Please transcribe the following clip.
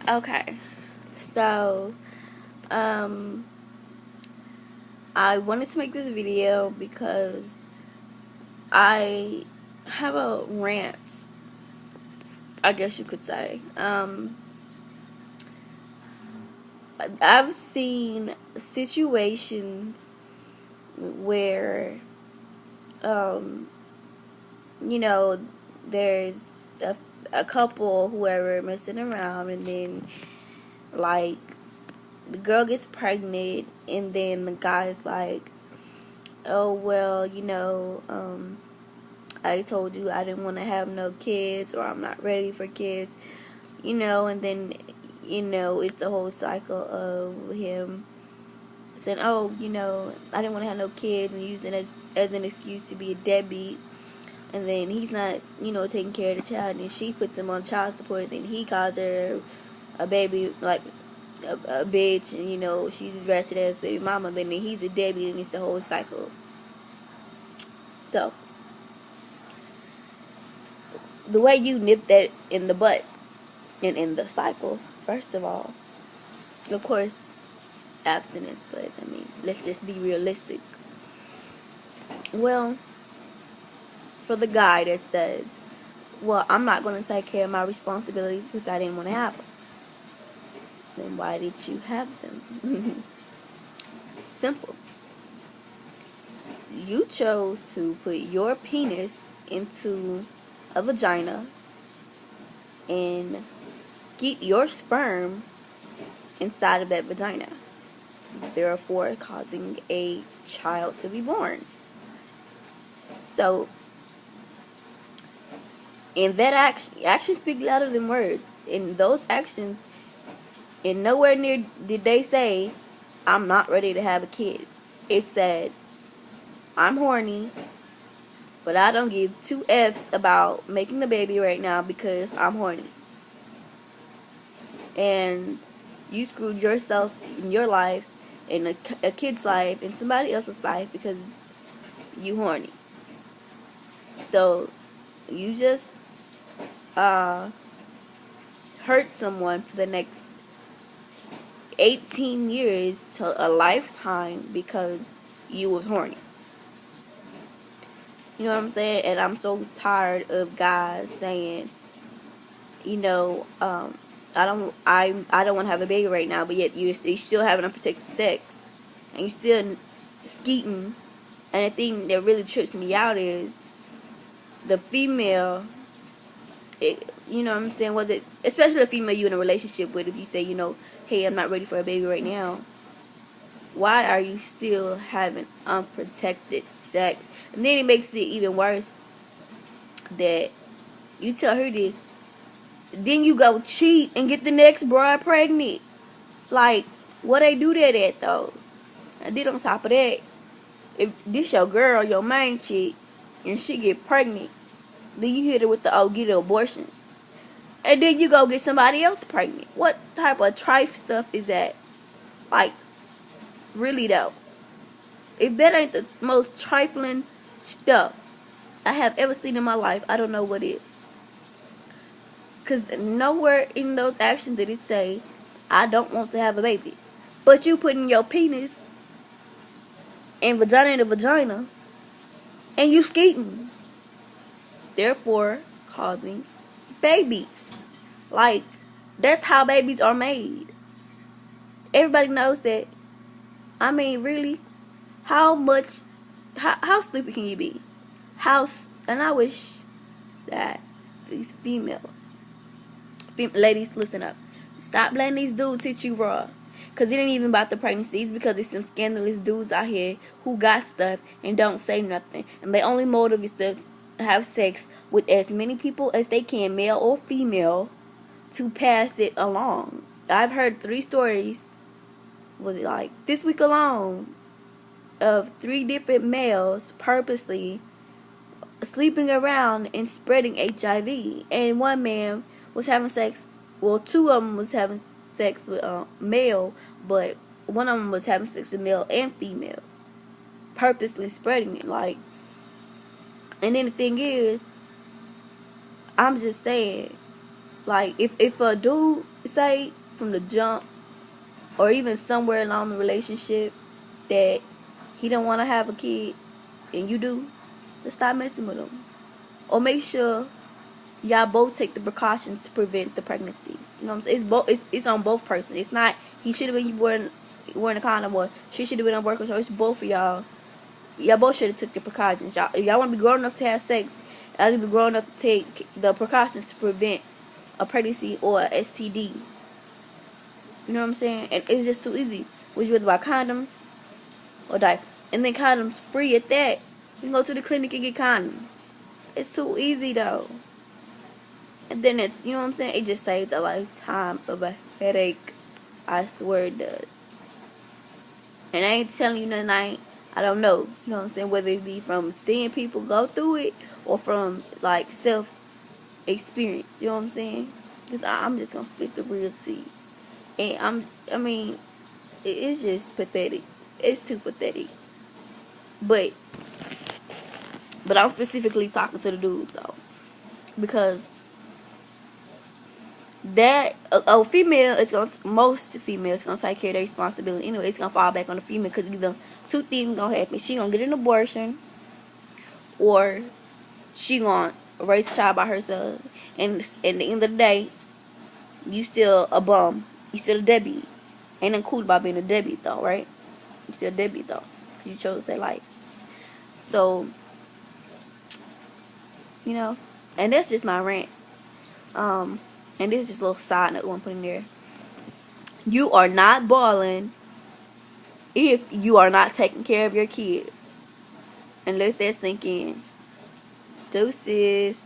Okay, so I wanted to make this video because I have a rant, I guess you could say. I've seen situations where, um, you know, there's a couple, whoever, messing around, and then, like, the girl gets pregnant, and then the guy's like, oh, well, I told you I didn't want to have no kids, or I'm not ready for kids, and then, it's the whole cycle of him saying, oh, I didn't want to have no kids, and using it as an excuse to be a deadbeat, and then he's not, taking care of the child, and she puts him on child support, and then he calls her a baby, like, a bitch, and, she's just ratchet ass baby mama, then he's a deadbeat, and it's the whole cycle. So, the way you nip that in the butt and in the cycle, first of course, abstinence, but I mean, let's just be realistic. Well, for the guy that says, well, I'm not going to take care of my responsibilities because I didn't want to have them, then why did you have them? Simple. You chose to put your penis into a vagina and skeet your sperm inside of that vagina, therefore causing a child to be born. So, in that actions speak louder than words. In those actions, and nowhere near did they say, I'm not ready to have a kid. It said, I'm horny, but I don't give two F's about making a baby right now because I'm horny. And you screwed yourself in your life, in a kid's life, in somebody else's life because you horny. So you just hurt someone for the next 18 years to a lifetime because you was horny. You know what I'm saying? And I'm so tired of guys saying, I don't want to have a baby right now, but yet you still having unprotected sex, and you still skeeting. And the thing that really trips me out is the female. You know what I'm saying? Especially a female you in a relationship with, if you say, hey, I'm not ready for a baby right now, why are you still having unprotected sex? And then it makes it even worse that you tell her this, then you go cheat and get the next broad pregnant. Like, what they do that at, though? And then on top of that, if this your girl, your main chick, and she get pregnant, then you hit her with the, oh, get an abortion. And then you go get somebody else pregnant. What type of trife stuff is that? Like, really though. If that ain't the most trifling stuff I have ever seen in my life, I don't know what is. Because nowhere in those actions did it say, I don't want to have a baby. But you putting your penis in vagina, and you skeeting. Therefore, causing babies. Like, that's how babies are made. Everybody knows that. I mean, really? How stupid can you be? And I wish that these ladies, listen up. Stop letting these dudes hit you raw. Because it ain't even about the pregnancies, because there's some scandalous dudes out here who got stuff and don't say nothing. And their only motive is to have sex with as many people as they can, male or female, to pass it along. I've heard 3 stories, was it like this week alone, of 3 different males purposely sleeping around and spreading HIV. And one man was having sex, well, 2 of them was having sex with male, but one of them was having sex with male and females, purposely spreading it. Like, and then the thing is, I'm just saying, like, if a dude say from the jump, or even somewhere along the relationship, that he don't want to have a kid and you do, then stop messing with him. Or make sure y'all both take the precautions to prevent the pregnancy. You know what I'm saying? It's on both persons. It's not he should have been wearing a condom, or she should have been on birth control. It's both of y'all. Y'all both should have took the precautions. Y'all want to be grown enough to have sex. Y'all need to be grown enough to take the precautions to prevent a pregnancy or a STD. You know what I'm saying? And it's just too easy. Would you rather buy condoms or diapers? And then condoms free at that. You can go to the clinic and get condoms. It's too easy though. And then it's, you know what I'm saying? It just saves a lifetime of a headache. I swear it does. And I ain't telling you nothing I don't know. You know what I'm saying? Whether it be from seeing people go through it or from like self experience. You know what I'm saying? Because I'm just gonna spit the real tea. And I mean, it's just pathetic. It's too pathetic. But I'm specifically talking to the dudes though, because that a female is gonna, most females gonna take care of their responsibility anyway. It's gonna fall back on the female, because either two things gonna happen: she gonna get an abortion, or she gonna raise a child by herself. And at the end of the day, you still a bum. You still a deadbeat. Ain't nothing cool about being a deadbeat though, right? You still a deadbeat though, because you chose that life. So, you know, and that's just my rant. And this is just a little side note I want to put in there. You are not balling if you are not taking care of your kids. And let that sink in. Deuces.